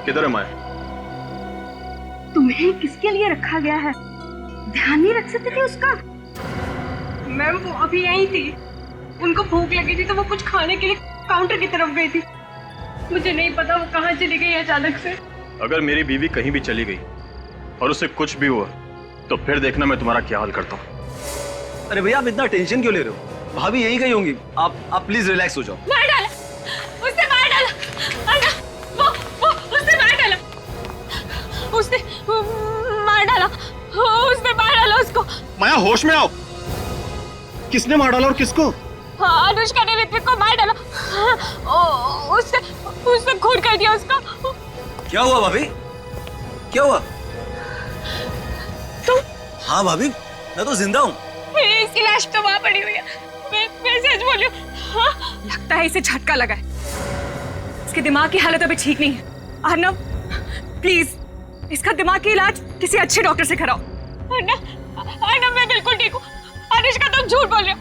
किधर है माया? तुम्हें किसके लिए रखा गया है? ध्यान नहीं रख सकते थे उसका? मैम वो अभी यहीं थी, उनको भूख लगी थी तो वो कुछ खाने के लिए काउंटर की तरफ गई थी। मुझे नहीं पता वो कहाँ चली गई अचानक से। अगर मेरी बीवी कहीं भी चली गई और उसे कुछ भी हुआ तो फिर देखना मैं तुम्हारा क्या हाल करता हूँ। अरे भैया आप इतना टेंशन क्यों ले रहे हो? भाभी यहीं कहीं होंगी। आप प्लीज रिलैक्स हो जाओ। मार डाला, उसने मार डाला। अरे वो उसने मार डाला, उसने मार डाला, उसने मार डाला उसको। माया होश में आओ। किसने मार डाला और किसको? हाँ, अनुष्का ने ऋत्विक को मार डाला। उसने खून कर दिया उसका। क्या हुआ भाभी? क्या हुआ? तुम? हाँ भाभी मैं तो जिंदा हूँ। इसकी लाश तो वहाँ पड़ी हुई है। मैं सच बोल रही हूँ। हाँ? लगता है इसे झटका लगा है। इसके दिमाग की हालत अभी ठीक नहीं है। अर्नव प्लीज इसका दिमाग की इलाज किसी अच्छे डॉक्टर से कराओ। अर्नव मैं बिल्कुल ठीक हूँ। अनुष्का तुम झूठ बोल रहे हो।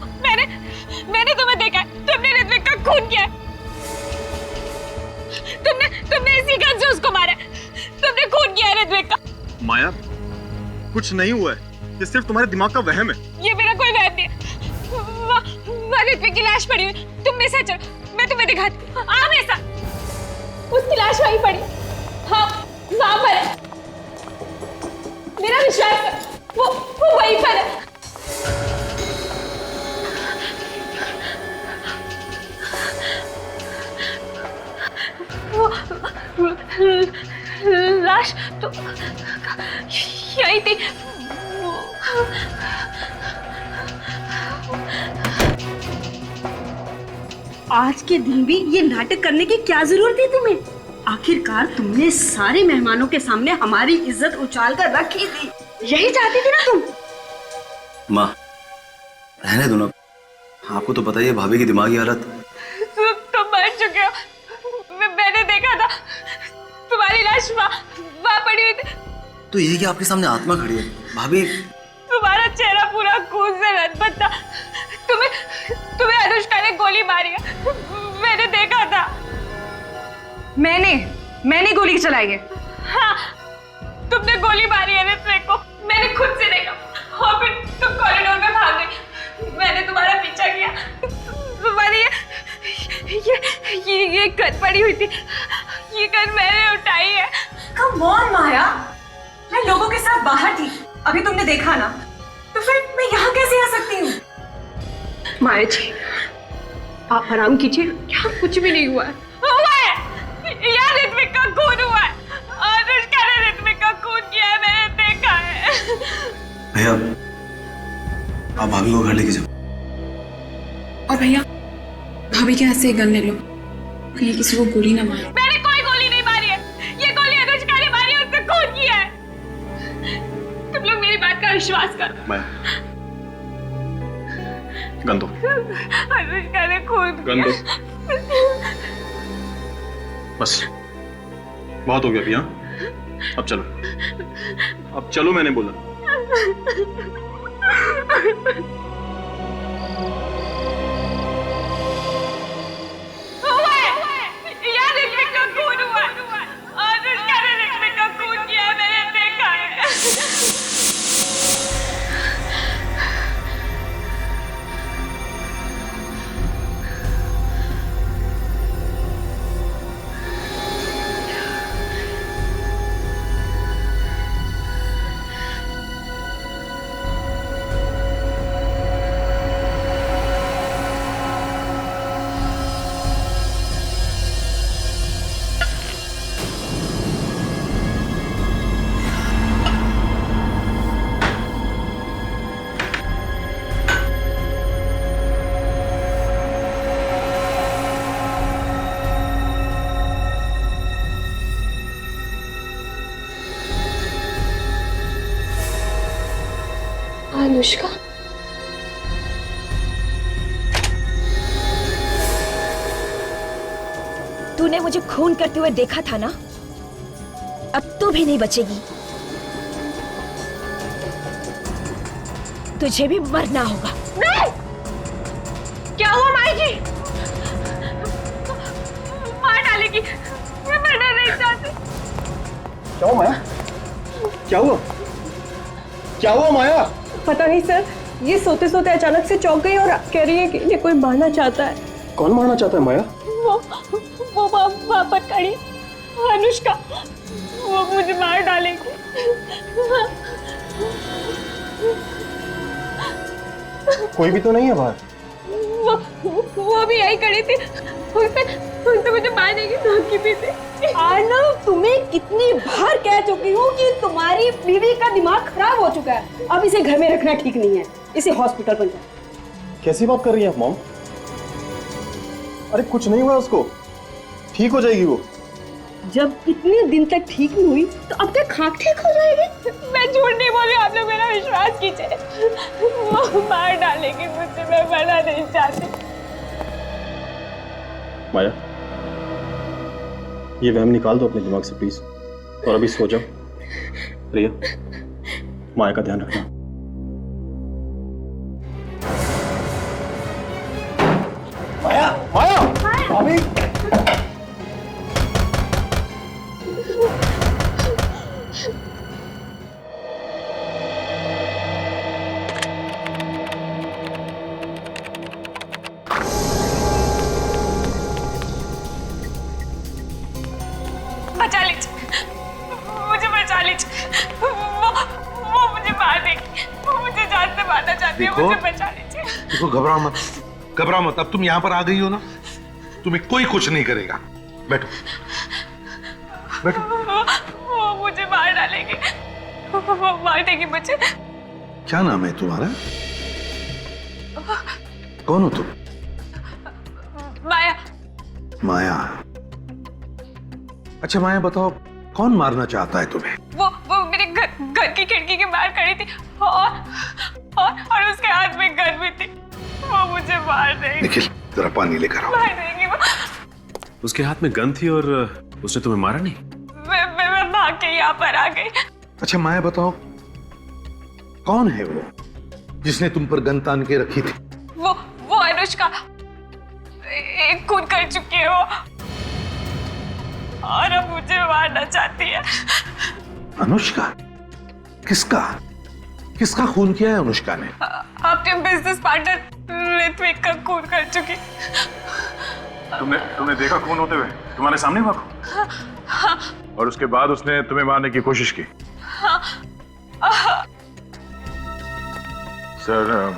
मैंने तुम्हें देखा है, तुमने ऋत्विक का खून किया है। तुमने इसी गन से उसको मारा है। तुमने खून किया है ऋत्विक का। माया कुछ नहीं हुआ है, ये सिर्फ तुम्हारे दिमाग का वहम है। ये मेरा कोई वहम नहीं है। वहाँ ऋत्विक की लाश पड़ी हुई। तुम मेरे साथ चलो, मैं तुम्हें दिखाती हूँ। आ मेरे साथ। उसकी लाश वहीं पड़ी। हाँ वहाँ पर है। मेरा विश्वास कर, वो वहीं पर है। लाश तो यही थी। आज के दिन भी ये नाटक करने की क्या जरूरत थी तुम्हें? आखिरकार तुमने सारे मेहमानों के सामने हमारी इज्जत उछाल कर रखी थी। यही चाहती थी ना तुम? माँ रहने दो ना, आपको तो पता ही है भाभी की दिमागी हालत। तुम मर चुके हो। मैंने देखा था तुम्हारी लाश वहाँ पड़ी हुई थी। तो ये कि आपके सामने आत्मा खड़ी है भाभी। तुम्हारा चेहरा पूरा खून से लथपथ था। तुम्हें अनुष्का ने गोली मारी है। मैंने देखा था। मैंने गोली चलाई है। हाँ, तुमने गोली मारी है ऋत्विक को। मैंने खुद से देखा और फिर तुम कॉरिडोर में भाग गई। मैंने तुम्हारा पीछा किया। तुम्हारी ये गन पड़ी हुई थी। ये गन मैंने उठाई है। कम ऑन माया, मैं लोगों के साथ बाहर थी, अभी तुमने देखा ना, तो फिर मैं यहाँ कैसे आ सकती हूँ? माया जी आप आराम कीजिए, यहाँ कुछ भी नहीं हुआ है। यार ऋत्विक का खून हुआ है। अनुष्का ने ऋत्विक का खून किया है, मैंने देखा है। भैया आप भाभी को घर लेके जाओ। और भैया भाभी के हाथ से गन ले लो, कहीं किसी को गोली ना मारे। मैंने कोई गोली नहीं मारी है। ये गोली अनुष्का ने मारी है, उसका खून किया है। तुम लोग मेरी बात का विश्वास करो। माया गन दो। अनुष्का ने खून गन दो। बस बहुत हो गया अभी। हाँ अब चलो मैंने बोला। यार ऋत्विक का खून हुआ है। अनुष्का ने ऋत्विक का खून किया है, मैंने देखा है। अनुष्का तूने मुझे खून करते हुए देखा था ना, अब तू भी नहीं बचेगी। तुझे भी मरना होगा। नहीं! क्या हुआ माई जी? मार डालेगी। मैं मरना नहीं चाहती। क्या हुआ? क्या हुआ माया? पता नहीं सर, ये सोते सोते अचानक से चौंक गई और कह रही है कि ये कोई मारना चाहता है। कौन मारना चाहता है माया? वो वहाँ पर खड़ी अनुष्का, वो मुझे मार डालेगी। कोई भी तो नहीं है बाहर। वो भी यही खड़ी थी, उसने मुझे मार देगी धमकी दी थी। आर्नव, तुम्हें कितनी बार कह चुकी हूँ कि तुम्हारी बीवी का दिमाग खराब हो चुका है, अब इसे घर में रखना ठीक नहीं है, इसे हॉस्पिटल पर जाओ। कैसी बात कर रही हैं आप मॉम? अरे कुछ नहीं हुआ उसको, ठीक हो जाएगी वो। जब इतने दिन तक ठीक नहीं हुई तो अब तक खाक ठीक हो जाएगी। मैं झूठ नहीं बोली, आप लोग मेरा विश्वास कीजिए। वो मार डालेगी मुझे, मैं मरना नहीं चाहती। माया, ये वहम निकाल दो अपने दिमाग से प्लीज, और अभी सो जाओ। रिया, माया का ध्यान रखना। माया, माया, भाभी। बचा लीजिए, मुझे बचा लीजिए। वो मुझे मार देगी, वो मुझे जान से मारना चाहती है, मुझे बचा लीजिए। देखो, घबराओ मत, घबराओ मत। अब तुम यहाँ पर आ गई हो ना, तुम्हें कोई कुछ नहीं करेगा। बैठो, बैठो। वो मुझे मार डालेगी, वो मार देगी मुझे। क्या नाम है तुम्हारा? कौन हो तुम? माया। माया। अच्छा माया, बताओ कौन मारना चाहता है तुम्हें? वो मेरे घर की खिड़की के बाहर खड़ी थी और उसके हाथ में गन भी थी। वो मुझे मार देगी। निखिल, जरा पानी लेकर आओ। मार देगी वो। उसके हाथ में गन थी और उसने तुम्हें मारा नहीं? मैं भाग के यहाँ पर आ गई। अच्छा माया, बताओ कौन है वो जिसने तुम पर गन तान के रखी थी? वो अनुष्का, एक खून कर चुकी है वो, और अब मुझे मारना चाहती है। अनुष्का? किसका किसका खून किया है अनुष्का ने? अपने बिजनेस पार्टनर ऋत्विक का खून कर चुकी। तुमने देखा खून होते हुए? तुम्हारे सामने हुआ खून? और उसके बाद उसने तुम्हें मारने की कोशिश की? सर,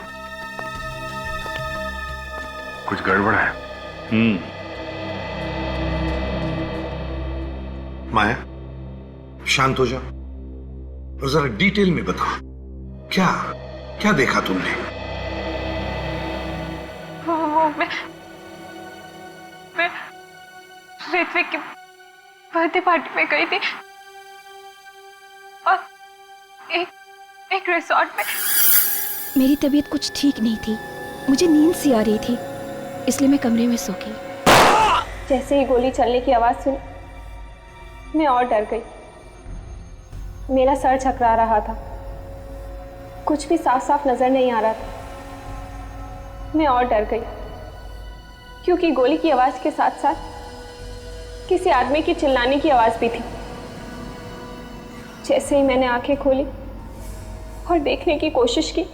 कुछ गड़बड़ है। माया, शांत हो जाओ और जरा डिटेल में बताओ, क्या क्या देखा तुमने? मैं ऋत्विक की बर्थडे पार्टी में गई थी और एक रिसोर्ट में। मेरी तबीयत कुछ ठीक नहीं थी, मुझे नींद सी आ रही थी, इसलिए मैं कमरे में सो गई। जैसे ही गोली चलने की आवाज सुनी, मैं और डर गई। मेरा सर चकरा रहा था, कुछ भी साफ साफ नजर नहीं आ रहा था। मैं और डर गई क्योंकि गोली की आवाज के साथ साथ किसी आदमी की चिल्लाने की आवाज भी थी। जैसे ही मैंने आंखें खोली और देखने की कोशिश की,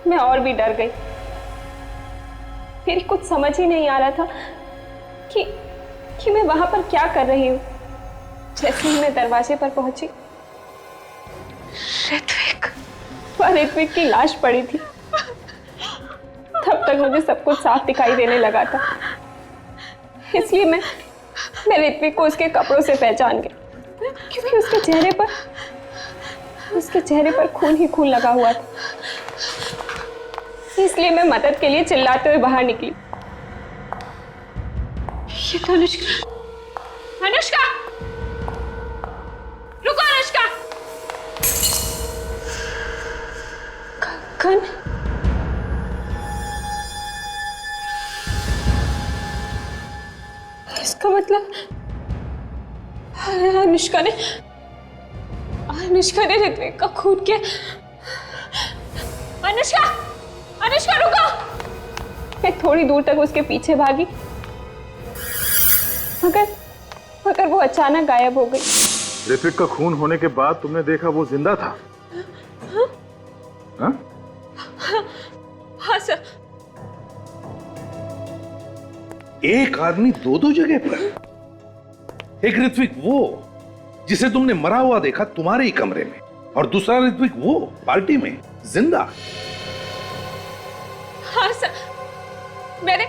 मैं और भी डर गई। मेरी कुछ समझ ही नहीं आ रहा था कि मैं वहां पर क्या कर रही हूँ। जैसे ही मैं दरवाजे पर पहुंची, ऋत्विक की लाश पड़ी थी। तब तक मुझे सब कुछ साफ दिखाई देने लगा था, इसलिए मैं ऋत्विक को उसके कपड़ों से पहचान गई, क्योंकि उसके चेहरे पर खून ही खून लगा हुआ था। इसलिए मैं मदद के लिए चिल्लाते हुए बाहर निकली। ये तो अनुष्का। अनुष्का, रुको अनुष्का। गन? इसका मतलब अनुष्का ने ऋत्विक का खून किया। अनुष्का रुको। मैं थोड़ी दूर तक उसके पीछे भागी, मगर वो अचानक गायब हो गई। ऋत्विक का खून होने के बाद तुमने देखा वो जिंदा था? हाँ? हाँ सर। एक आदमी दो दो जगह पर, एक ऋत्विक वो जिसे तुमने मरा हुआ देखा तुम्हारे ही कमरे में, और दूसरा ऋत्विक वो पार्टी में जिंदा। हाँ सर, मैंने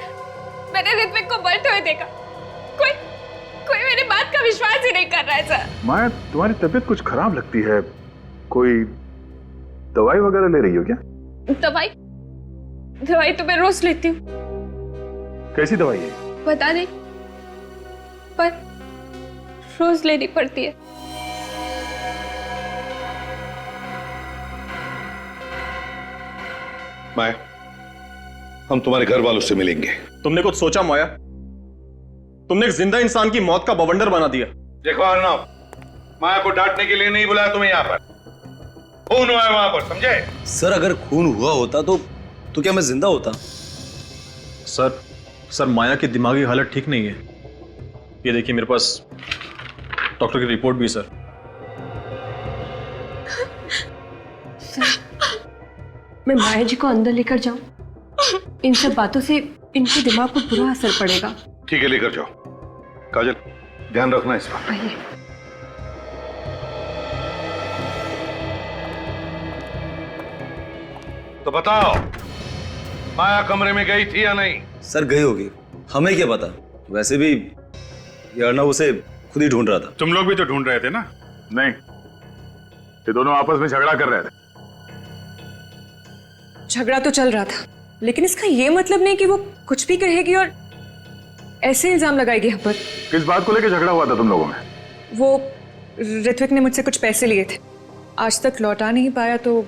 ऋत्विक को मरते हुए देखा। कोई मेरी बात का विश्वास ही नहीं कर रहा है सर। माया, तुम्हारी तबीयत कुछ खराब लगती है, कोई दवाई वगैरह ले रही हो क्या? दवाई तो मैं रोज लेती हूँ। कैसी दवाई है? पता नहीं, पर रोज लेनी पड़ती है। माया, हम तुम्हारे घर वालों से मिलेंगे। तुमने कुछ सोचा माया? तुमने एक जिंदा इंसान की मौत का बवंडर बना दिया। देखो अर्नव, माया को डांटने के लिए नहीं बुलाया तुम्हें यहाँ पर। खून हुआ है वहां पर, समझे? सर अगर खून हुआ होता तो क्या मैं जिंदा होता? सर माया की दिमागी हालत ठीक नहीं है। ये देखिए मेरे पास डॉक्टर की रिपोर्ट भी है सर। मैं माया जी को अंदर लेकर जाऊं? इन सब बातों से इनके दिमाग पर बुरा असर पड़ेगा। ठीक है, लेकर जाओ। काजल, ध्यान रखना इस पर। आइए। तो बताओ, माया कमरे में गई थी या नहीं? सर गई होगी, हमें क्या पता। वैसे भी ये अर्नव उसे खुद ही ढूंढ रहा था। तुम लोग भी तो ढूंढ रहे थे ना? नहीं, ये दोनों आपस में झगड़ा कर रहे थे। झगड़ा तो चल रहा था, लेकिन इसका ये मतलब नहीं कि वो कुछ भी कहेगी और ऐसे इल्जाम लगाएगी हम पर। किस बात को लेकर झगड़ा हुआ था तुम लोगों में? वो ऋत्विक ने मुझसे कुछ पैसे लिए थे, आज तक लौटा नहीं पाया, तो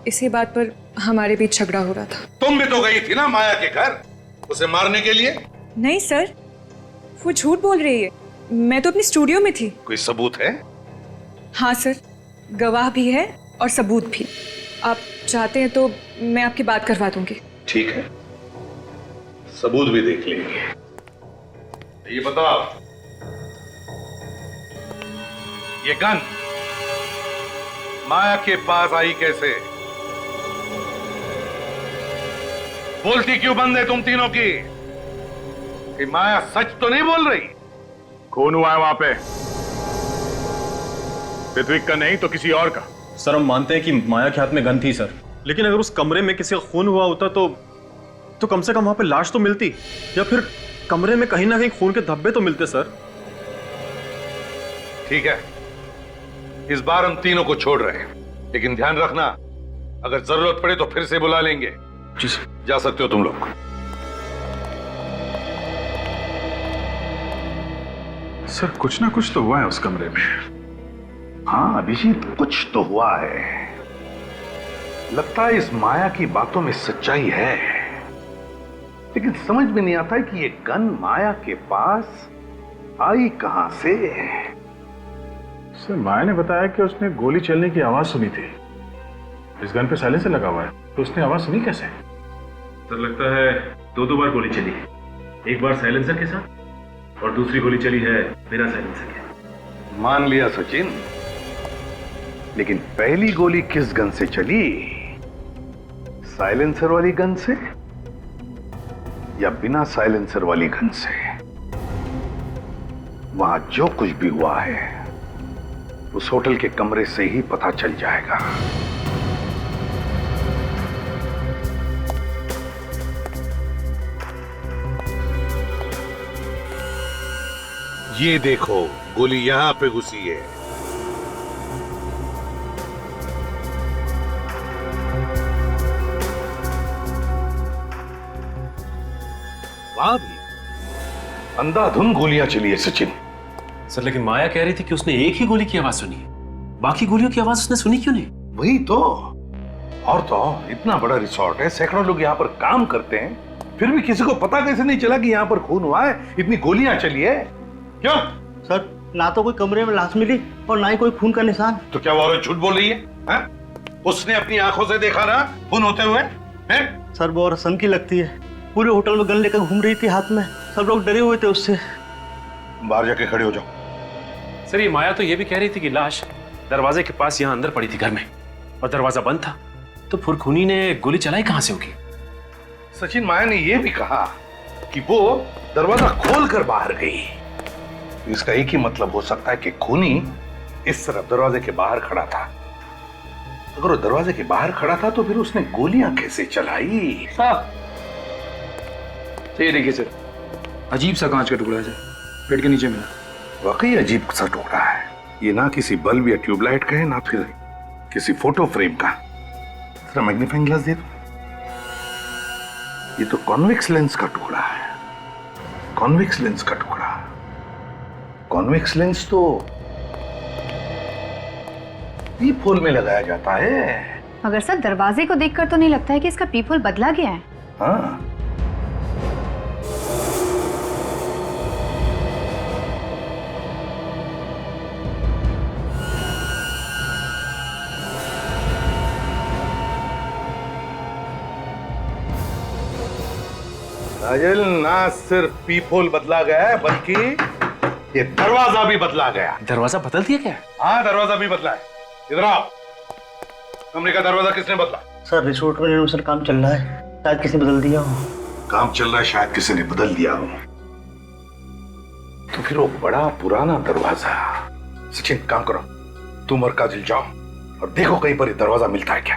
इसी बात पर हमारे बीच झगड़ा हो रहा था। तुम भी तो गई थी ना माया के घर उसे मारने के लिए? नहीं सर, वो झूठ बोल रही है। मैं तो अपनी स्टूडियो में थी। कोई सबूत है? हाँ सर, गवाह भी है और सबूत भी। आप चाहते हैं तो मैं आपकी बात करवा दूंगी। ठीक है, सबूत भी देख लेंगे। ये बताओ, ये गन माया के पास आई कैसे? बोलती क्यों बंद है तुम तीनों की? कि माया सच तो नहीं बोल रही? खून हुआ है वहां पे, ऋत्विक का नहीं तो किसी और का। सर हम मानते हैं कि माया के हाथ में गन थी सर, लेकिन अगर उस कमरे में किसी का खून हुआ होता तो कम से कम वहां पे लाश तो मिलती, या फिर कमरे में कहीं ना कहीं खून के धब्बे तो मिलते सर। ठीक है, इस बार हम तीनों को छोड़ रहे हैं, लेकिन ध्यान रखना अगर जरूरत पड़े तो फिर से बुला लेंगे। जी सर। जा सकते हो तुम लोग। सर कुछ ना कुछ तो हुआ है उस कमरे में। हाँ अभिजीत, कुछ तो हुआ है। लगता है इस माया की बातों में सच्चाई है, लेकिन समझ में नहीं आता है कि ये गन माया के पास आई कहां से। सर माया ने बताया कि उसने गोली चलने की आवाज सुनी थी। इस गन पे साइलेंसर लगा हुआ है, तो उसने आवाज सुनी कैसे? सर लगता है दो बार गोली चली है, एक बार साइलेंसर के साथ और दूसरी गोली चली है बिना साइलेंसर के। मान लिया सचिन, लेकिन पहली गोली किस गन से चली? साइलेंसर वाली गन से या बिना साइलेंसर वाली गन से? वहां जो कुछ भी हुआ है उस होटल के कमरे से ही पता चल जाएगा। ये देखो, गोली यहां पे घुसी है। वहां भी अंधाधुंध गोलियां चली है सचिन। सर लेकिन माया कह रही थी कि उसने एक ही गोली की आवाज सुनी है, बाकी गोलियों की आवाज उसने सुनी क्यों नहीं? वही तो। और तो इतना बड़ा रिसोर्ट है, सैकड़ों लोग यहाँ पर काम करते हैं, फिर भी किसी को पता कैसे नहीं चला कि यहाँ पर खून हुआ है? इतनी गोलियां चली है। क्यों सर? ना तो कोई कमरे में लाश मिली और ना ही कोई खून का निशान। तो क्या वो औरत झूठ बोल रही है? उसने अपनी आंखों से देखा ना खून होते हुए है? सर वो औरत सन की लगती है, पूरे होटल में गन लेकर घूम रही थी हाथ में, सब लोग डरे हुए थे उससे। बाहर जाके खड़े हो जाओ। सर ये माया तो ये भी कह रही थी कि लाश दरवाजे के पास यहाँ अंदर पड़ी थी घर में, और दरवाजा बंद था, तो फिर खूनी ने गोली चलाई कहां से होगी? सचिन, माया ने यह भी कहा कि वो दरवाजा खोलकर बाहर गई। इसका एक ही मतलब हो सकता है कि खूनी इस तरफ दरवाजे के बाहर खड़ा था। अगर वो दरवाजे के बाहर खड़ा था तो फिर उसने गोलियां कैसे चलाई? साहब ये देखिए सर, अजीब सा कांच का टुकड़ा है सर, बेड के नीचे मिला। वाकई अजीब सा टुकड़ा है ये, ना किसी बल्ब या ट्यूबलाइट का है, ना फिर किसी फोटो फ्रेम का। जरा मैग्नीफाइंग ग्लास दे दो। ये तो कॉन्वेक्स लेंस का टुकड़ा है, कॉन्वेक्स लेंस का टुकड़ा। कॉन्वेक्स लेंस तो पीप होल में लगाया जाता है। मगर सर दरवाजे को देखकर तो नहीं लगता है कि इसका पीप होल बदला गया है। हाँ, राजल, ना सिर्फ पीप होल बदला गया है बल्कि ये दरवाजा भी बदला गया। दरवाजा बदल दिया क्या? हाँ, दरवाजा भी बदला है। इधर आओ। कमरे का दरवाजा किसने बदला? सर रिसोर्ट में रेनोवेशन काम चल रहा है, शायद किसी ने बदल दिया हो। काम चल रहा है, शायद किसी ने बदल दिया हो। तो फिर वो बड़ा पुराना दरवाजा। सचिन, काम करो, तुम और काजल जाओ और देखो कहीं पर ये दरवाजा मिलता है क्या।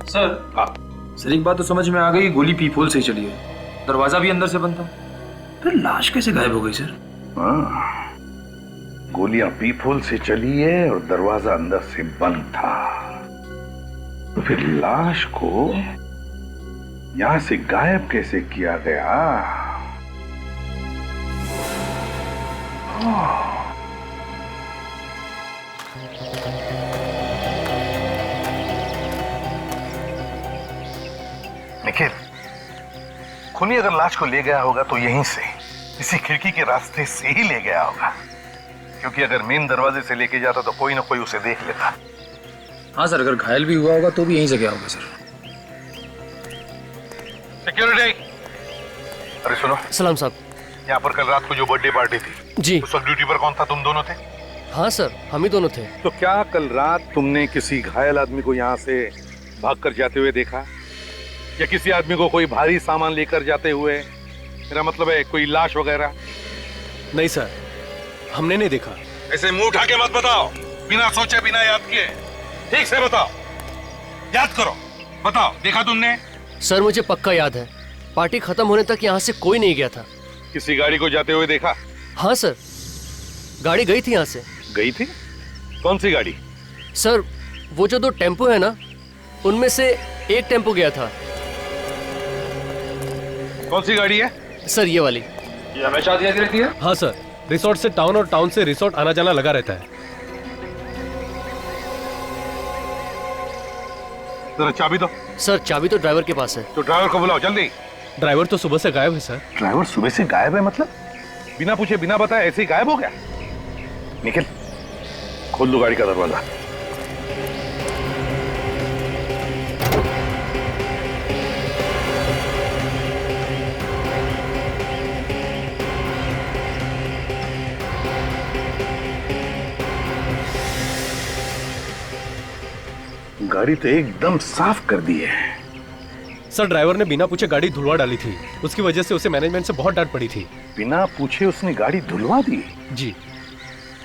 सर हाँ सर, एक बात तो समझ में आ गई, गोली पीप होल से ही चली है, दरवाजा भी अंदर से बंद था, फिर लाश कैसे गायब हो गई सर? हाँ, गोलियां पीप होल से चली है और दरवाजा अंदर से बंद था, तो फिर लाश को यहां से गायब कैसे किया गया? निखिल, खूनी अगर लाश को ले गया होगा तो यहीं से, इसी खिड़की के रास्ते से ही ले गया होगा, क्योंकि अगर मेन दरवाजे से लेके जाता तो कोई ना कोई उसे देख लेता। हाँ सर, अगर घायल भी हुआ होगा तो भी यहीं से गया होगा सर। सिक्योरिटी, अरे सुनो। सलाम साहब। यहाँ पर कल रात को जो बर्थडे पार्टी थी, जी, उस वक्त ड्यूटी पर कौन था? तुम दोनों थे? हाँ सर, हम ही दोनों थे। तो क्या कल रात तुमने किसी घायल आदमी को यहाँ से भागकर जाते हुए देखा, या किसी आदमी को कोई भारी सामान लेकर जाते हुए? मेरा मतलब है कोई लाश वगैरह? नहीं सर, हमने नहीं देखा। ऐसे मुंह उठा के मत बताओ, बिना सोचे बिना याद किए। ठीक से बताओ, याद करो, बताओ, देखा तुमने? सर मुझे पक्का याद है, पार्टी खत्म होने तक यहाँ से कोई नहीं गया था। किसी गाड़ी को जाते हुए देखा? हाँ सर, गाड़ी गई थी यहाँ से। गई थी? कौन सी गाड़ी? सर वो जो दो टेम्पो है ना, उनमें से एक टेम्पो गया था। कौन सी गाड़ी है? सर ये वाली। ये हमेशा आती रहती है? हाँ सर, रिसोर्ट से टाउन और टाउन से रिसोर्ट आना जाना लगा रहता है। जरा चाबी दो। सर चाबी तो ड्राइवर के पास है। तो ड्राइवर को बुलाओ जल्दी। ड्राइवर तो सुबह से गायब है सर। ड्राइवर सुबह से गायब है मतलब? बिना पूछे बिना बताए ऐसे ही गायब हो गया? निखिल, खोल दो गाड़ी का दरवाजा। गाड़ी तो एकदम साफ कर दी है। सर ड्राइवर ने बिना पूछे गाड़ी धुलवा डाली थी, उसकी वजह से उसे मैनेजमेंट से बहुत डांट पड़ी थी। बिना पूछे उसने गाड़ी धुलवा दी? जी।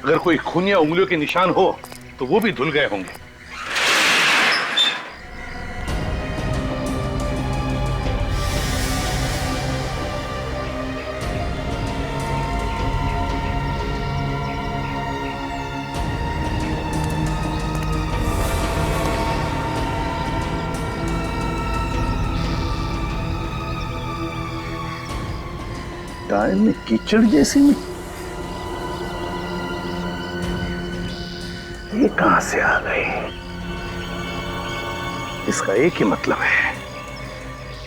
अगर कोई खून या उंगलियों के निशान हो तो वो भी धुल गए होंगे। टायर में कीचड़ जैसी मिट्टी, ये कहां से आ गई? इसका एक ही मतलब है,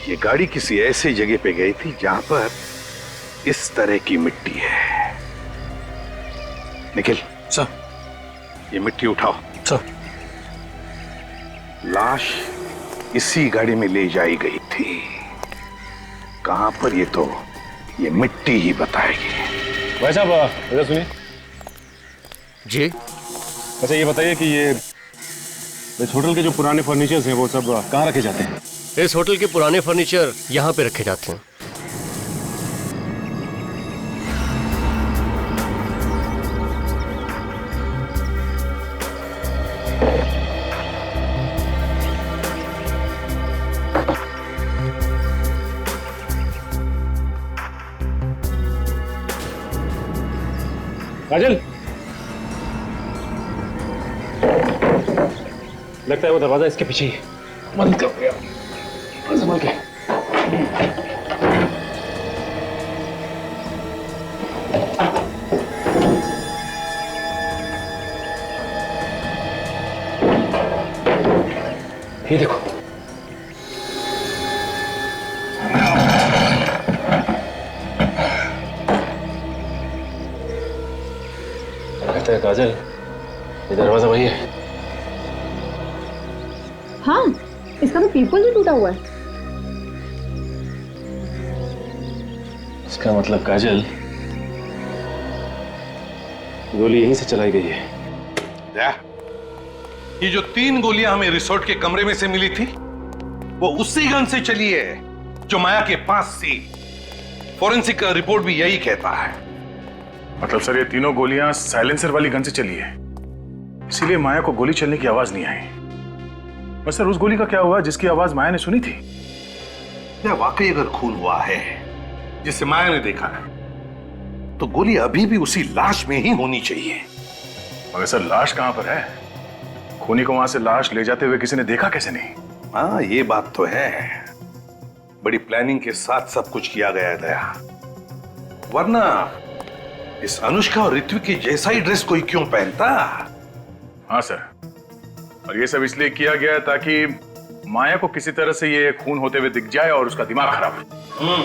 ये गाड़ी किसी ऐसी जगह पे गई थी जहां पर इस तरह की मिट्टी है। निखिल सर, ये मिट्टी उठाओ। सर। लाश इसी गाड़ी में ले जाई गई थी, कहां पर ये तो ये मिट्टी ही बताएगी। भाई साहब इधर सुनिए। जी। अच्छा ये बताइए कि ये इस होटल के जो पुराने फर्नीचर्स हैं वो सब कहाँ रखे जाते हैं? इस होटल के पुराने फर्नीचर यहाँ पे रखे जाते हैं। काजल, लगता है वो दरवाजा इसके पीछे ही है। बंद कर दिया। संभल के। ये देखो। लगता है काजल ये दरवाजा वही है। हाँ, इसका तो पीपल भी टूटा हुआ है। इसका मतलब काजल गोली यहीं से चलाई गई है। ये जो 3 गोलियां हमें रिसोर्ट के कमरे में से मिली थी वो उसी गन से चली है जो माया के पास थी। फॉरेंसिक का रिपोर्ट भी यही कहता है। मतलब सर ये तीनों गोलियां साइलेंसर वाली गन से चली है, इसीलिए माया को गोली चलने की आवाज नहीं आई। बस सर उस गोली का क्या हुआ जिसकी आवाज माया ने सुनी थी? या वाकई अगर खून हुआ है जिसे माया ने देखा है तो गोली अभी भी उसी लाश में ही होनी चाहिए। मगर सर लाश कहां पर है? खूनी को वहां से लाश ले जाते हुए किसी ने देखा कैसे नहीं? हाँ ये बात तो है, बड़ी प्लानिंग के साथ सब कुछ किया गया है दया, वरना इस अनुष्का और ऋत्विक की जैसा ही ड्रेस कोई क्यों पहनता? हाँ सर, और ये सब इसलिए किया गया ताकि माया को किसी तरह से ये खून होते हुए दिख जाए और उसका दिमाग खराब हो।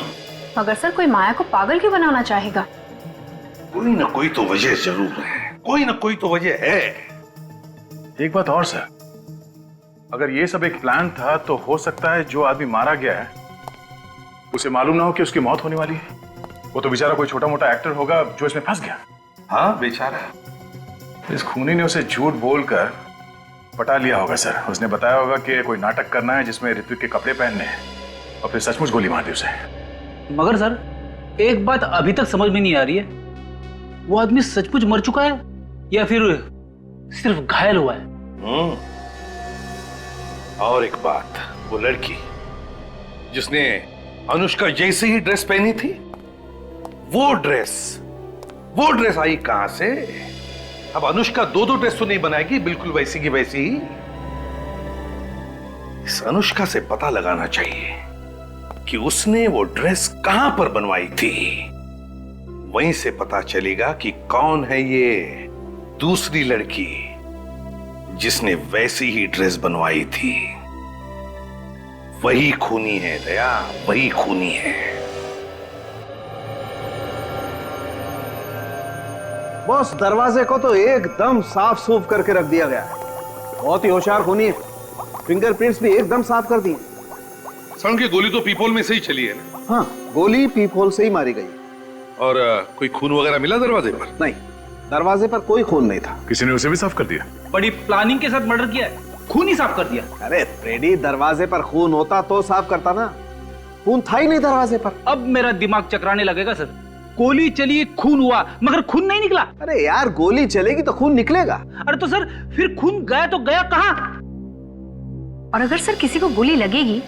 मगर सर कोई माया को पागल क्यों बनाना चाहेगा? कोई ना कोई तो वजह जरूर है, कोई ना कोई तो वजह है। एक बात और सर, अगर ये सब एक प्लान था तो हो सकता है जो आदमी मारा गया है उसे मालूम ना हो कि उसकी मौत होने वाली है। वो तो बेचारा कोई छोटा मोटा एक्टर होगा जो इसमें फंस गया। हाँ बेचारा। इस खूनी ने उसे झूठ बोलकर पटा लिया होगा सर। उसने बताया होगा कि कोई नाटक करना है जिसमें ऋत्विक के कपड़े पहनने हैं और फिर सचमुच गोली मार दी उसे। मगर सर एक बात अभी तक समझ में नहीं आ रही है, वो आदमी सचमुच मर चुका है या फिर सिर्फ घायल हुआ है? और एक बात, वो लड़की जिसने अनुष्का जैसी ही ड्रेस पहनी थी, वो ड्रेस आई कहां से? अब अनुष्का 2 ड्रेस तो नहीं बनाएगी, बिल्कुल वैसी की वैसी ही। इस अनुष्का से पता लगाना चाहिए कि उसने वो ड्रेस कहां पर बनवाई थी। वहीं से पता चलेगा कि कौन है ये दूसरी लड़की जिसने वैसी ही ड्रेस बनवाई थी। वही खूनी है दया, वही खूनी है। बॉस दरवाजे को तो एकदम साफ सूफ करके रख दिया गया है। बहुत ही होशियार खूनी है, फिंगरप्रिंट्स भी एकदम साफ कर दिए। सड़क की गोली तो पीपोल में से ही चली है ना? हाँ, गोली पीपोल से ही मारी गई। और कोई खून वगैरह मिला दरवाजे पर? नहीं, दरवाजे पर कोई खून नहीं था। किसी ने उसे भी साफ कर दिया? बड़ी प्लानिंग के साथ मर्डर किया है, खून ही साफ कर दिया। अरे फ्रेडी, दरवाजे पर खून होता तो साफ करता ना, खून था ही नहीं दरवाजे पर। अब मेरा दिमाग चकराने लगेगा सर। गोली चली, खून हुआ, मगर खून नहीं निकला। अरे यार गोली चलेगी तो खून निकलेगा। अरे तो सर फिर खून गया तो गया कहाँ? और अगर सर किसी को गोली लगेगी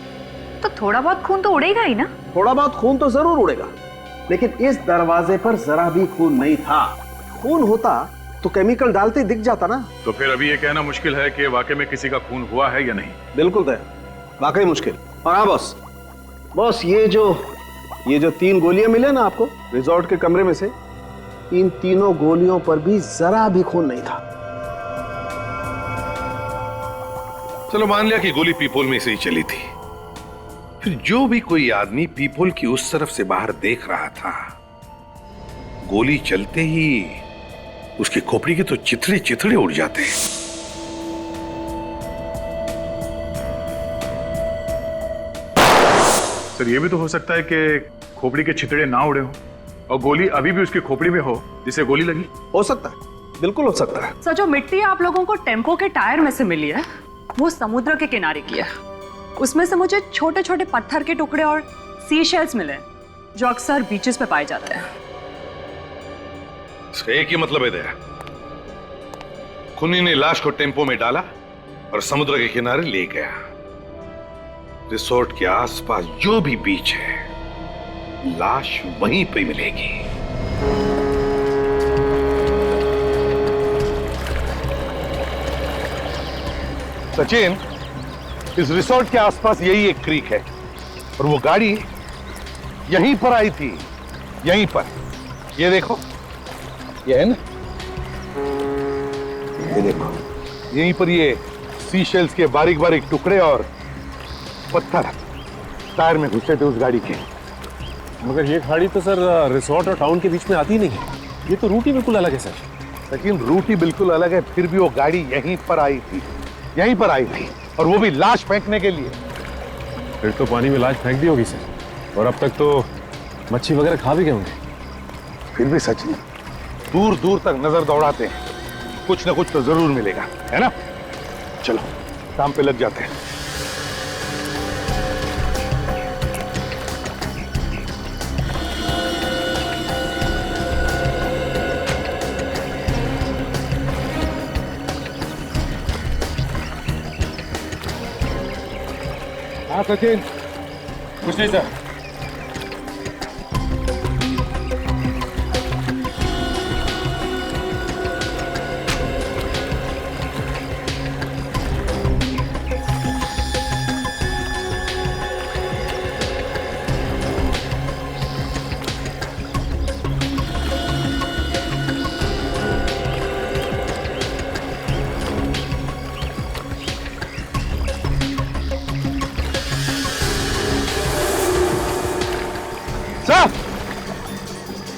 तो थोड़ा बहुत खून तो उड़ेगा ही ना। थोड़ा बहुत खून तो जरूर उड़ेगा, लेकिन इस दरवाजे पर जरा भी खून नहीं था। खून होता तो केमिकल डालते दिख जाता ना। तो फिर अभी ये कहना मुश्किल है कि वाकई में किसी का खून हुआ है या नहीं। बिल्कुल तय, वाकई मुश्किल। और हाँ बॉस ये जो 3 गोलियां मिले ना आपको रिजॉर्ट के कमरे में से, इन तीनों गोलियों पर भी जरा भी खून नहीं था। चलो मान लिया कि गोली पीपोल में से ही चली थी, फिर जो भी कोई आदमी पीपोल की उस तरफ से बाहर देख रहा था, गोली चलते ही उसकी खोपड़ी के तो चिथड़े चिथड़े उड़ जाते हैं। सर ये भी तो हो सकता है कि खोपड़ी के छितड़े ना उड़े हो और गोली अभी भी उसकी खोपड़ी में हो जिसे गोली लगी? हो सकता है, बिल्कुल हो सकता है। सर, जो मिट्टी आप लोगों को टेम्पो के टायर में से मिली है वो समुद्र के किनारे की है। उसमें से मुझे छोटे छोटे पत्थर के टुकड़े और सी शेल्स मिले जो अक्सर बीचेस पे पाए जाते हैं। इसका एक ही मतलब है दया, खूनी ने लाश को टेम्पो में डाला और समुद्र के किनारे ले गया। रिसोर्ट के आसपास जो भी बीच है, लाश वहीं पे मिलेगी। सचिन, इस रिसोर्ट के आसपास यही एक क्रीक है और वो गाड़ी यहीं पर आई थी, यहीं पर। ये देखो, ये है ना, ये देखो, यहीं पर ये सी शेल्स के बारीक बारीक टुकड़े और पत्थर टायर में घुसे थे उस गाड़ी के। मगर ये गाड़ी तो सर रिसोर्ट और टाउन के बीच में आती नहीं है। ये तो रूट ही बिल्कुल अलग है सर। लेकिन रूट ही बिल्कुल अलग है, फिर भी वो गाड़ी यहीं पर आई थी, यहीं पर आई थी, और वो भी लाश फेंकने के लिए। फिर तो पानी में लाश फेंक दी होगी सर, और अब तक तो मच्छी वगैरह खा भी गए होंगे। फिर भी सचिन, दूर दूर तक नजर दौड़ाते हैं, कुछ ना कुछ तो जरूर मिलेगा, है ना? चलो काम पे लग जाते हैं। हाँ सचिन, कुछ नहीं सर।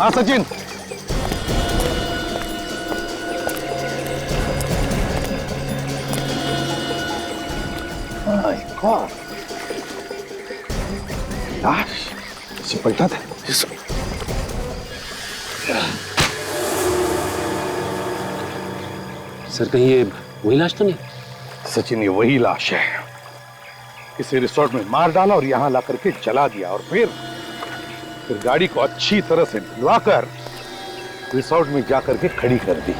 हाँ सचिन, लाश इसे पलटा था। सर, कहीं ये वही लाश तो नहीं? सचिन, ये वही लाश है। इसे रिसोर्ट में मार डाला और यहां ला करके जला दिया, और फिर गाड़ी को अच्छी तरह से धुलवाकर रिसोर्ट में जाकर के खड़ी कर दी।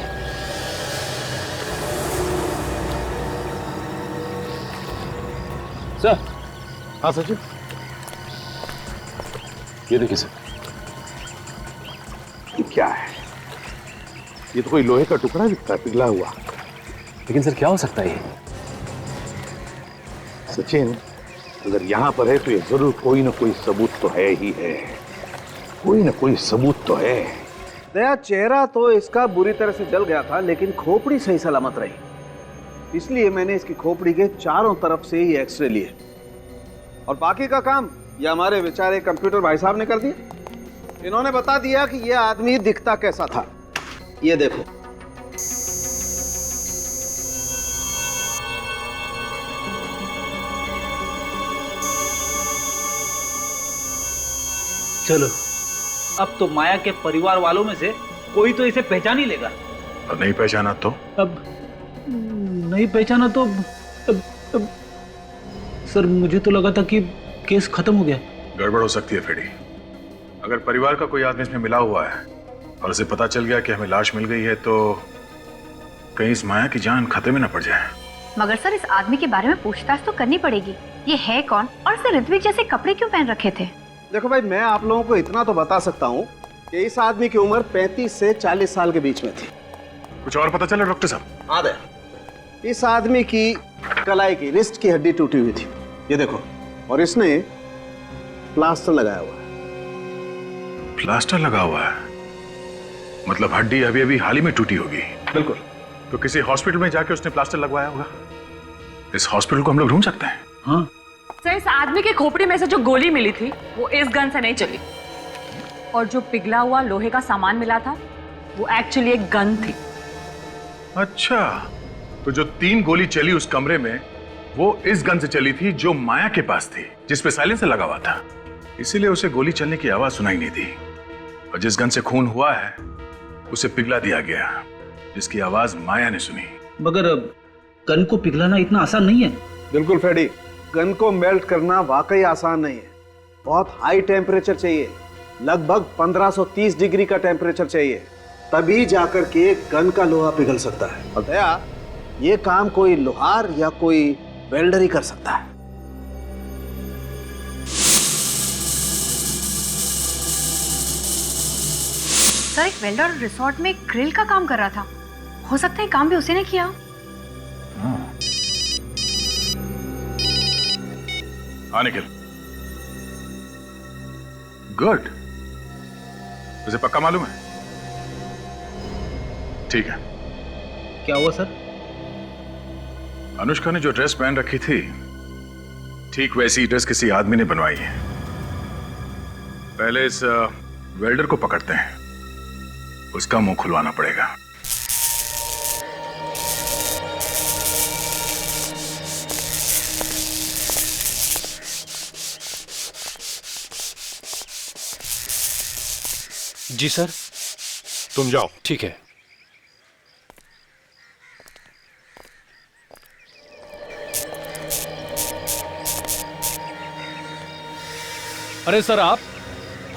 सर। हाँ सचिन, ये देखिए सर। ये क्या है? ये तो कोई लोहे का टुकड़ा दिखता है, पिघला हुआ। लेकिन सर, क्या हो सकता है ये? सचिन, अगर यहां पर है तो ये जरूर कोई ना कोई सबूत तो है ही है, कोई ना कोई सबूत तो है। दया, चेहरा तो इसका बुरी तरह से जल गया था, लेकिन खोपड़ी सही सलामत रही। इसलिए मैंने इसकी खोपड़ी के चारों तरफ से ही एक्सरे लिए, और बाकी का काम ये हमारे बेचारे कंप्यूटर भाई साहब ने कर दिया। इन्होंने बता दिया कि ये आदमी दिखता कैसा था। ये देखो, चलो, अब तो माया के परिवार वालों में से कोई तो इसे पहचान ही लेगा। और नहीं पहचाना तो? अब नहीं पहचाना तो अब सर, मुझे तो लगा था कि केस खत्म हो गया। गड़बड़ हो सकती है फेडी। अगर परिवार का कोई आदमी इसमें मिला हुआ है और उसे पता चल गया कि हमें लाश मिल गई है, तो कहीं इस माया की जान खतरे में न पड़ जाए। मगर सर, इस आदमी के बारे में पूछताछ तो करनी पड़ेगी। ये है कौन, और इसे ऋत्विक जैसे कपड़े क्यों पहन रखे थे? देखो भाई, मैं आप लोगों को इतना तो बता सकता हूँ कि इस आदमी की उम्र 35 से 40 साल के बीच में थी। कुछ और पता चला डॉक्टर साहब? हाँ दया, इस आदमी की कलाई की रिस्ट की हड्डी टूटी हुई थी, ये देखो, और इसने प्लास्टर लगाया हुआ है। प्लास्टर लगा हुआ है? मतलब हड्डी अभी अभी हाल ही में टूटी होगी? बिल्कुल। तो किसी हॉस्पिटल में जाके उसने प्लास्टर लगवाया होगा। इस हॉस्पिटल को हम लोग ढूंढ सकते हैं। हाँ सर, इस आदमी के खोपड़ी में से जो गोली मिली थी वो इस गन से नहीं चली, और जो पिघला हुआ लोहे का सामान मिला था वो एक्चुअली एक गन थी। अच्छा, तो जो 3 गोली चली उस कमरे में वो इस गन से चली थी जो माया के पास थी, जिसपे साइलेंसर लगा हुआ था। इसीलिए उसे गोली चलने की आवाज सुनाई नहीं दी। और जिस गन से खून हुआ है उसे पिघला दिया गया, जिसकी आवाज माया ने सुनी। मगर गन को पिघलाना इतना आसान नहीं है। बिल्कुल फ्रेडी, गन को मेल्ट करना वाकई आसान नहीं है। बहुत हाई टेम्परेचर चाहिए, लगभग 1530 डिग्री का टेम्परेचर चाहिए, तभी जाकर के गन का लोहा पिघल सकता है। और दया, ये काम कोई लोहार या कोई वेल्डर ही कर सकता है। सर, एक वेल्डर रिसोर्ट में ग्रिल का काम कर रहा था, हो सकता है काम भी उसी ने किया। हाँ निखिल, गुड। तुझे पक्का मालूम है? ठीक है। क्या हुआ सर? अनुष्का ने जो ड्रेस पहन रखी थी, ठीक वैसी ड्रेस किसी आदमी ने बनवाई है। पहले इस वेल्डर को पकड़ते हैं, उसका मुंह खुलवाना पड़ेगा। जी सर। तुम जाओ। ठीक है। अरे सर, आप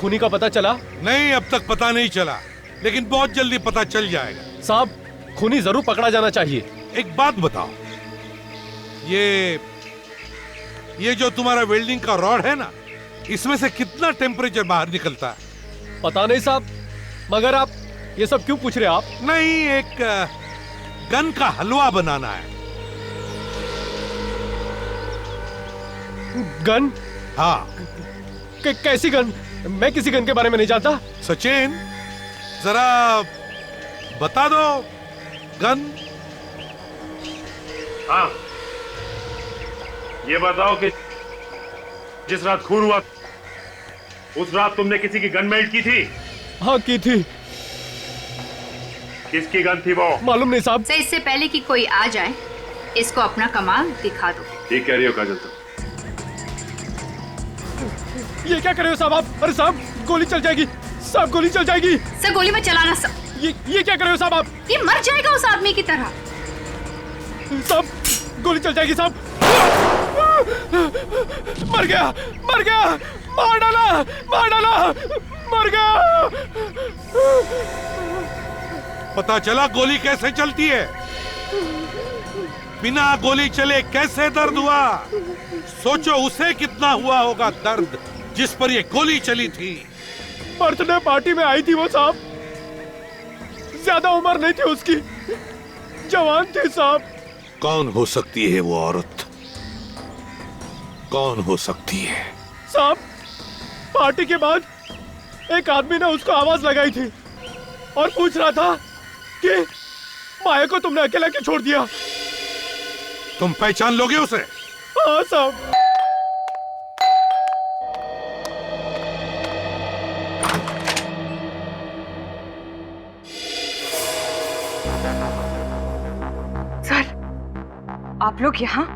खूनी का पता चला? नहीं, अब तक पता नहीं चला, लेकिन बहुत जल्दी पता चल जाएगा। साहब, खूनी जरूर पकड़ा जाना चाहिए। एक बात बताओ, ये जो तुम्हारा वेल्डिंग का रॉड है ना, इसमें से कितना टेम्परेचर बाहर निकलता है? पता नहीं साहब, मगर आप ये सब क्यों पूछ रहे हैं आप? नहीं, एक गन का हलवा बनाना है। गन? हाँ। कैसी गन? मैं किसी गन के बारे में नहीं जानता। सचिन, जरा बता दो गन। हाँ, ये बताओ कि जिस रात खून हुआ उस रात तुमने किसी की गन मेल्ट की थी? हाँ, की थी। किसकी गन थी वो? मालूम नहीं साहब। सर, इससे पहले कि कोई आ जाए, इसको अपना कमाल दिखा दो। ठीक कह रही हो काजल तुम। ये क्या कर रहे हो साहब आप? अरे साहब, गोली चल जाएगी साहब, गोली चल जाएगी। सर, गोली में चलाना सर। ये क्या कर रहे हो साहब आप? ये मर जाएगा उस आदमी की तरह। साहब, गोली चल जाएगी साहब। मर गया, मर गया, मार डाला, मार डाला, मर गया। पता चला गोली कैसे चलती है? बिना गोली चले कैसे दर्द हुआ? सोचो उसे कितना हुआ होगा दर्द जिस पर ये गोली चली थी। बर्थडे पार्टी में आई थी वो साहब, ज्यादा उम्र नहीं थी उसकी, जवान थी साहब। कौन हो सकती है वो औरत? कौन हो सकती है? साहब, पार्टी के बाद एक आदमी ने उसको आवाज लगाई थी और पूछ रहा था कि माया को तुमने अकेला क्यों छोड़ दिया? तुम पहचान लोगे उसे? हाँ साहब। सर, आप लोग यहाँ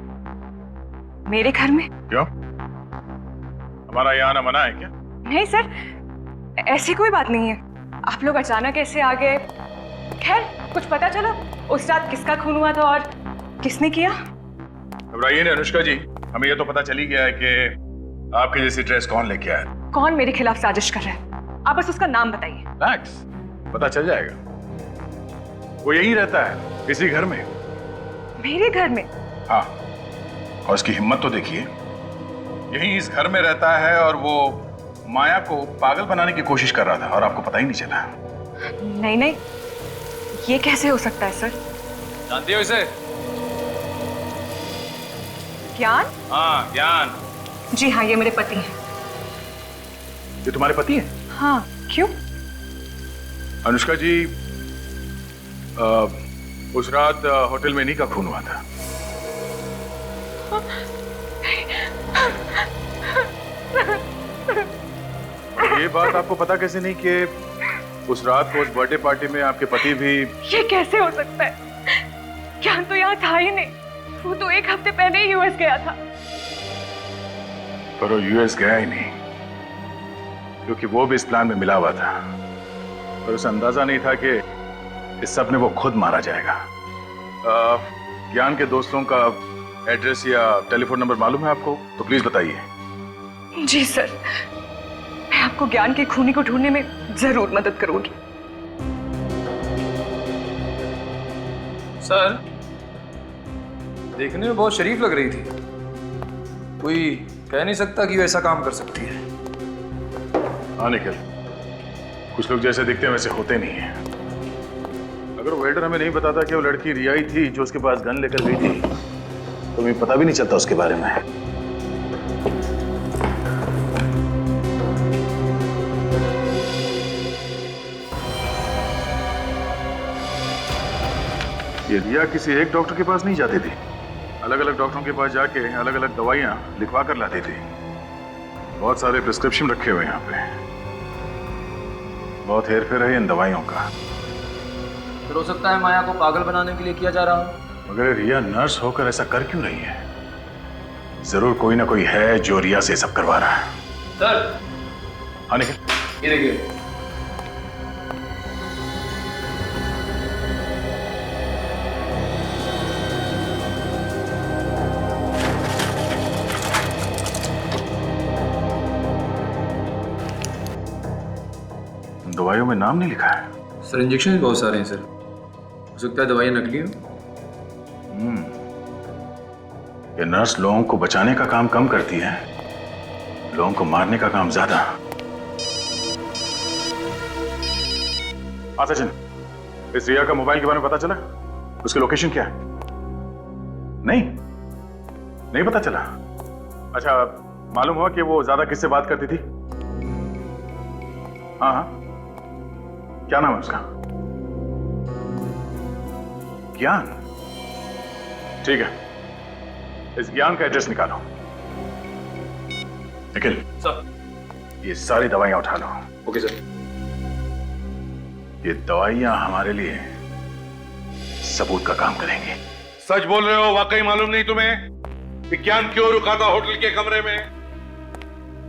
मेरे घर में? क्यों? हमारा यहाँ आना मना है क्या? नहीं सर, ऐसी कोई बात नहीं है। आप लोग अचानक ऐसे आ गए। खैर, कुछ पता चला उस रात किसका खून हुआ था और किसने किया? घबराइए नहीं अनुष्का जी, हमें ये तो पता चली गया है कि आपके जैसी ड्रेस कौन लेके आया। कौन मेरे खिलाफ साजिश कर रहा है? आप बस उसका नाम बताइए। मैक्स, पता चल जाएगा। वो यहीं रहता है, इसी घर में। मेरे घर में? हाँ, और उसकी हिम्मत तो देखिए, यहीं इस घर में रहता है और वो माया को पागल बनाने की कोशिश कर रहा था और आपको पता ही नहीं चला। नहीं नहीं, ये कैसे हो सकता है सर? जानती हो इसे? ज्ञान? हाँ, ज्ञान। जी हाँ, ये मेरे पति हैं। ये तुम्हारे पति हैं? हाँ, क्यों? अनुष्का जी, उस रात होटल में इन्हीं का खून हुआ था। ये बात आपको पता कैसे नहीं कि उस रात को उस बर्थडे पार्टी में आपके पति भी? ये कैसे हो सकता है? ज्ञान तो यहाँ था ही नहीं, वो तो एक हफ्ते पहले ही यूएस गया था। पर वो यूएस गया ही नहीं, क्योंकि वो भी इस प्लान में मिला हुआ था। पर उसे अंदाजा नहीं था कि इस सब में वो खुद मारा जाएगा। ज्ञान के दोस्तों का एड्रेस या टेलीफोन नंबर मालूम है आपको? तो प्लीज बताइए। जी सर, मैं आपको ज्ञान के खूनी को ढूंढने में जरूर मदद करूंगी। सर, देखने में बहुत शरीफ लग रही थी। कोई कह नहीं सकता कि वो ऐसा काम कर सकती है। हाँ निखिल, कुछ लोग जैसे दिखते हैं वैसे होते नहीं हैं। अगर वेल्डर हमें नहीं बताता कि वो लड़की रिया ही थी जो उसके पास गन लेकर गई थी, तो हमें पता भी नहीं चलता उसके बारे में। ये रिया किसी एक डॉक्टर के पास नहीं जाती थी, अलग अलग डॉक्टरों के पास जाके अलग अलग दवाइयां लिखवा कर लाती थी। बहुत सारे प्रिस्क्रिप्शन रखे हुए यहाँ पे। बहुत हेरफेर है इन दवाइयों का। फिर हो सकता है माया को पागल बनाने के लिए किया जा रहा हो। मगर रिया नर्स होकर ऐसा कर क्यों रही है? जरूर कोई ना कोई है जो रिया से सब करवा रहा है। सर, हाँ निखिल, ये देखिए। दवाइयों में नाम नहीं लिखा है। सर, इंजेक्शन भी बहुत सारे हैं सर। हो सकता है दवाइयाँ नकली हो। ये नर्स लोगों को बचाने का काम कम करती है, लोगों को मारने का काम ज्यादा। हाँ सचिन, इस रिया का मोबाइल के बारे में पता चला? उसकी लोकेशन क्या है? नहीं पता चला। अच्छा, मालूम हुआ कि वो ज्यादा किससे बात करती थी? हाँ, क्या नाम है उसका? ज्ञान। ठीक है, इस ज्ञान का एड्रेस निकालो। निखिल सर, ये सारी दवाइयां उठा लो। Okay sir. ये दवाइयां हमारे लिए सबूत का काम करेंगी। सच बोल रहे हो? वाकई मालूम नहीं तुम्हें विज्ञान क्यों रुका था होटल के कमरे में?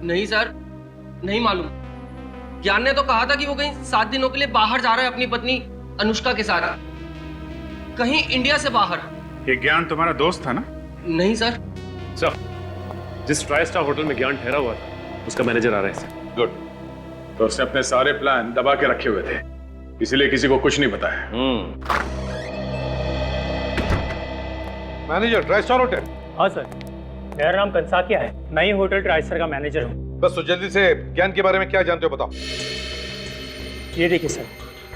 नहीं सर, नहीं मालूम। ज्ञान ने तो कहा था कि वो कहीं 7 दिनों के लिए बाहर जा रहा है अपनी पत्नी अनुष्का के साथ, कहीं इंडिया से बाहर। ये ज्ञान तुम्हारा दोस्त था ना? नहीं सर। सर, जिस ट्राई स्टार होटल में ज्ञान ठहरा हुआ था उसका मैनेजर आ रहा है सर। गुड। तो उसने अपने सारे प्लान दबा के रखे हुए थे, इसीलिए किसी को कुछ नहीं बताया। Manager, try star hotel? हाँ सर, मेरा नाम कंसाकिया है। मैं ही होटल ट्राइस्टर का मैनेजर हूँ। बस तो जल्दी से ज्ञान के बारे में क्या जानते हो बताओ। ये देखिए सर,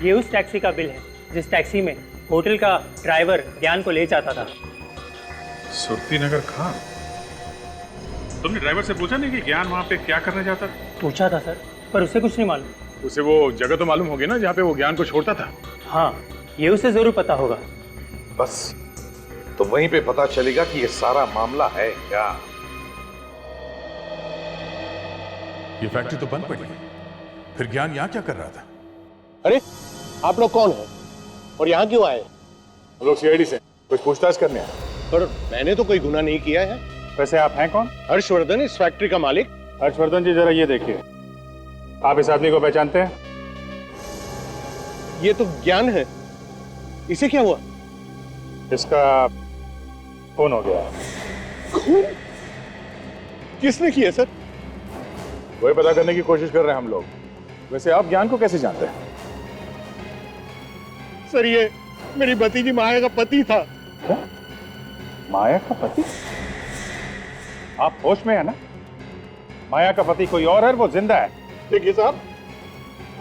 ये उस टैक्सी का बिल है जिस टैक्सी में होटल का ड्राइवर ज्ञान को ले जाता था। सुरती नगर खान? तुमने ड्राइवर से पूछा नहीं कि ज्ञान वहां पे क्या करने जाता? पूछा था सर, पर उसे कुछ नहीं मालूम। उसे वो जगह तो मालूम होगी ना जहाँ पे वो ज्ञान को छोड़ता था? हाँ, ये उसे जरूर पता होगा। बस तो वहीं पे पता चलेगा कि ये सारा मामला है क्या। ये फैक्ट्री तो बंद पड़ी है, फिर ज्ञान यहाँ क्या कर रहा था? अरे आप लोग कौन हैं और यहाँ क्यों आए? हम लोग सीआईडी से कुछ पूछताछ करने आए। पर मैंने तो कोई गुनाह नहीं किया है। वैसे आप हैं कौन? हर्षवर्धन, इस फैक्ट्री का मालिक। हर्षवर्धन जी, जरा ये देखिए, आप इस आदमी को पहचानते हैं? ये तो ज्ञान है। इसे क्या हुआ? इसका खून हो गया। खून? किसने किया सर? वही पता करने की कोशिश कर रहे हैं हम लोग। वैसे आप ज्ञान को कैसे जानते हैं? सर, ये मेरी भतीजी माया का पति था। क्या? माया का पति? आप होश में है ना? माया का पति कोई और है, वो जिंदा है। देखिए साहब,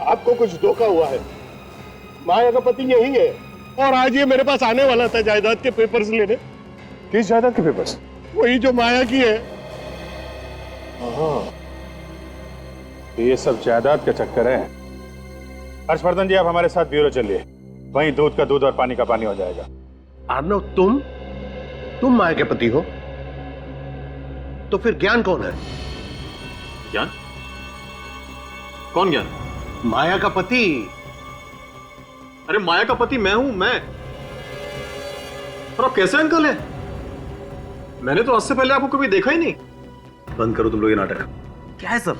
आपको कुछ धोखा हुआ है। माया का पति यही है और आज ये मेरे पास आने वाला था जायदाद के पेपर्स लेने। किस जायदाद के पेपर्स? वही जो माया की है। ये सब जायदाद का चक्कर है। हर्षवर्धन जी, आप हमारे साथ ब्यूरो चलिए, वहीं दूध का दूध और पानी का पानी हो जाएगा। अर्नव, तुम माया के पति हो? तो फिर ज्ञान कौन है? ज्ञान? कौन ज्ञान? माया का पति। अरे माया का पति मैं हूं, मैं। और आप कैसे अंकल है? मैंने तो आज से पहले आपको कभी देखा ही नहीं। बंद करो तुम लोग ये नाटक। क्या है सब?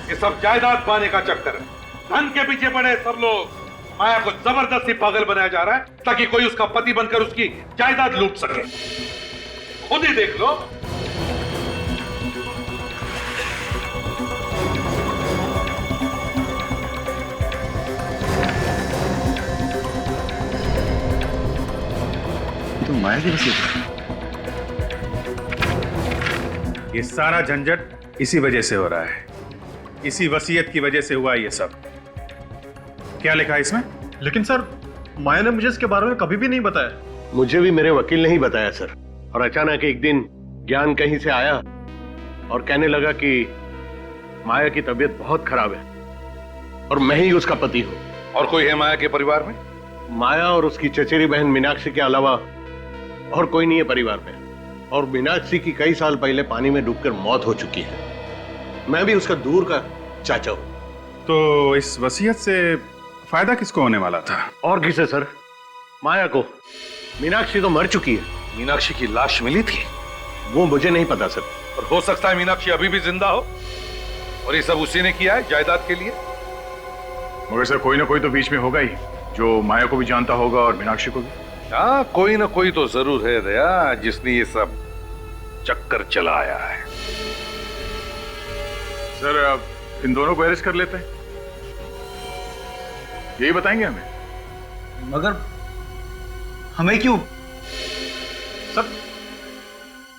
ये सब जायदाद पाने का चक्कर है। धन के पीछे पड़े सब लोग। माया को जबरदस्ती पागल बनाया जा रहा है ताकि कोई उसका पति बनकर उसकी जायदाद लूट सके। खुद ही देख लो। तो माया की वसीयत, ये सारा झंझट इसी वजह से हो रहा है, इसी वसीयत की वजह से हुआ ये सब। क्या लिखा है इसमें? लेकिन सर, माया ने मुझे इसके बारे में कभी भी नहीं बताया। मुझे भी मेरे वकील ने ही बताया सर। और अचानक एक दिन ज्ञान कहीं से आया और कहने लगा कि माया की तबीयत बहुत खराब है और मैं ही उसका पति हूं। और कोई है माया के परिवार में? माया और उसकी चचेरी बहन मीनाक्षी के अलावा और कोई नहीं है परिवार में। और मीनाक्षी की कई साल पहले पानी में डूबकर मौत हो चुकी है। मैं भी उसका दूर का चाचा हूं। तो इस वसीयत से फायदा किसको होने वाला था? और किसे सर? माया को। मीनाक्षी तो मर चुकी है। मीनाक्षी की लाश मिली थी? वो मुझे नहीं पता सर। और हो सकता है मीनाक्षी अभी भी जिंदा हो और ये सब उसी ने किया है जायदाद के लिए। मगर सर, कोई ना कोई तो बीच में होगा ही जो माया को भी जानता होगा और मीनाक्षी को भी। हाँ, कोई ना कोई तो जरूर है दया, जिसने ये सब चक्कर चलाया है। सर, अब इन दोनों को अरेस्ट कर लेते हैं, यही बताएंगे हमें। मगर हमें क्यों?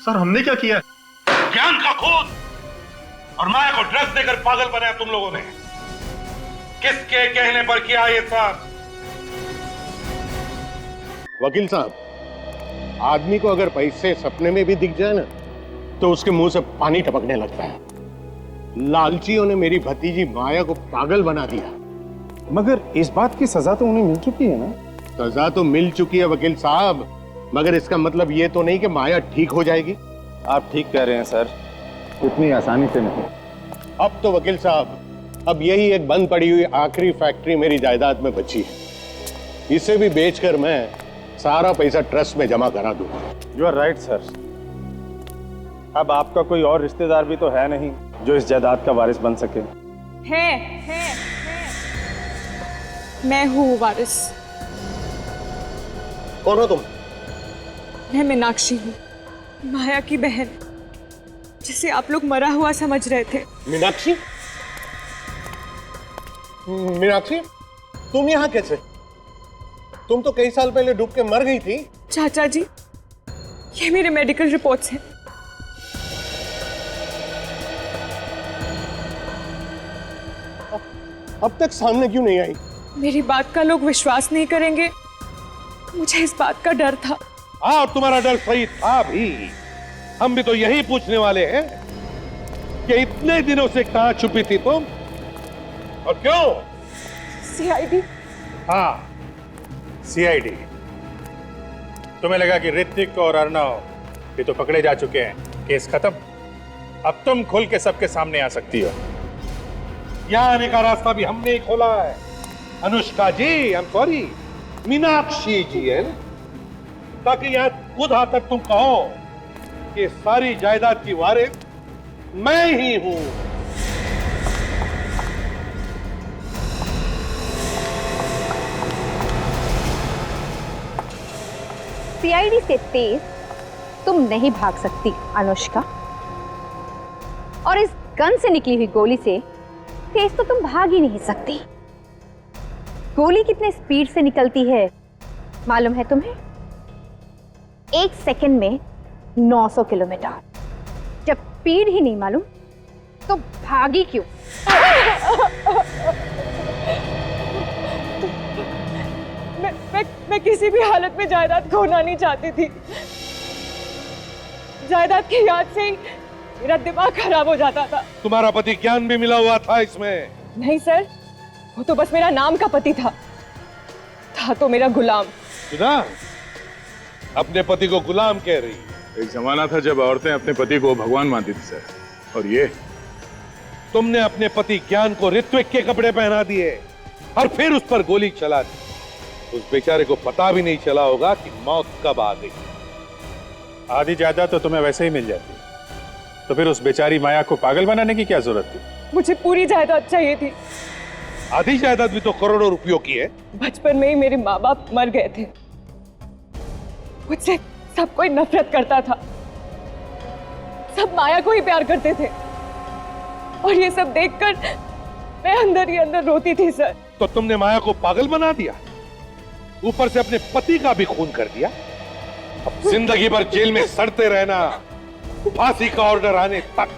सर हमने क्या किया? ज्ञान का खून और माया को ड्रग्स देकर पागल बनाया तुम लोगों ने। किसके कहने पर किया ये सब? वकील साहब, आदमी को अगर पैसे सपने में भी दिख जाए ना तो उसके मुंह से पानी टपकने लगता है। लालचियों ने मेरी भतीजी माया को पागल बना दिया। मगर इस बात की सजा तो उन्हें मिल चुकी है ना? सजा तो मिल चुकी है वकील साहब, मगर इसका मतलब ये तो नहीं कि माया ठीक हो जाएगी। आप ठीक कह रहे हैं सर, इतनी आसानी से नहीं। अब तो वकील साहब, अब यही एक बंद पड़ी हुई आखिरी फैक्ट्री मेरी जायदाद में बची है। इसे भी बेचकर मैं सारा पैसा ट्रस्ट में जमा करा दूंगा। You are right sir. अब आपका कोई और रिश्तेदार भी तो है नहीं जो इस जायदाद का वारिस बन सके। है। मैं हूँ वारिस। कौन हो तुम? मैं मीनाक्षी हूँ, माया की बहन, जिसे आप लोग मरा हुआ समझ रहे थे। मीनाक्षी? मीनाक्षी, तुम यहाँ कैसे? तुम तो कई साल पहले डूब के मर गई थी। चाचा जी, ये मेरे मेडिकल रिपोर्ट्स हैं। अब तक सामने क्यों नहीं आई? मेरी बात का लोग विश्वास नहीं करेंगे, मुझे इस बात का डर था। हाँ, तुम्हारा डर सही था भी। हम भी तो यही पूछने वाले हैं कि इतने दिनों से कहां छुपी थी तुम और क्यों? सीआईडी। हाँ, सीआईडी। तुम्हें लगा कि ऋतिक और अर्णव ये तो पकड़े जा चुके हैं, केस खत्म। अब तुम खुल के सबके सामने आ सकती हो। यहाँ आने का रास्ता भी हमने ही खोला है। अनुष्का जी, आई एम सॉरी, मीनाक्षी जी है, ताकि यहाँ खुद आकर तुम कहो कि सारी जायदाद की वारिस मैं ही हूं। सीआईडी से तेज तुम नहीं भाग सकती अनुष्का, और इस गन से निकली हुई गोली से तेज तो तुम भाग ही नहीं सकती। गोली कितने स्पीड से निकलती है मालूम है तुम्हें? 1 सेकंड में 900 किलोमीटर। जब स्पीड ही नहीं मालूम तो भागी क्यों? मैं किसी भी हालत में जायदाद खोना नहीं चाहती थी। जायदाद की याद से ही मेरा दिमाग खराब हो जाता था। तुम्हारा पति ज्ञान भी मिला हुआ था इसमें? नहीं सर, वो तो बस मेरा नाम का पति था तो मेरा गुलाम। सुना, अपने पति को गुलाम कह रही। एक जमाना था जब औरतें अपने पति को भगवान मानती थी सर, और ये तुमने अपने पति ज्ञान को ऋत्विक के कपड़े पहना दिए और फिर उस पर गोली चला दी। उस बेचारे को पता भी नहीं चला होगा कि मौत कब आ गई। आधी जायदाद तो तुम्हें वैसे ही मिल जाती, तो फिर उस बेचारी माया को पागल बनाने की क्या जरूरत थी? मुझे पूरी जायदाद चाहिए थी। आधी जायदाद भी तो करोड़ों रुपयों की है। बचपन में ही मेरे माँ बाप मर गए थे। मुझसे सब कोई नफरत करता था, सब माया को ही प्यार करते थे, और ये सब देखकर मैं अंदर ही अंदर रोती थी सर। तो तुमने माया को पागल बना दिया, ऊपर से अपने पति का भी खून कर दिया। अब जिंदगी भर जेल में सड़ते रहना, फांसी का ऑर्डर आने तक।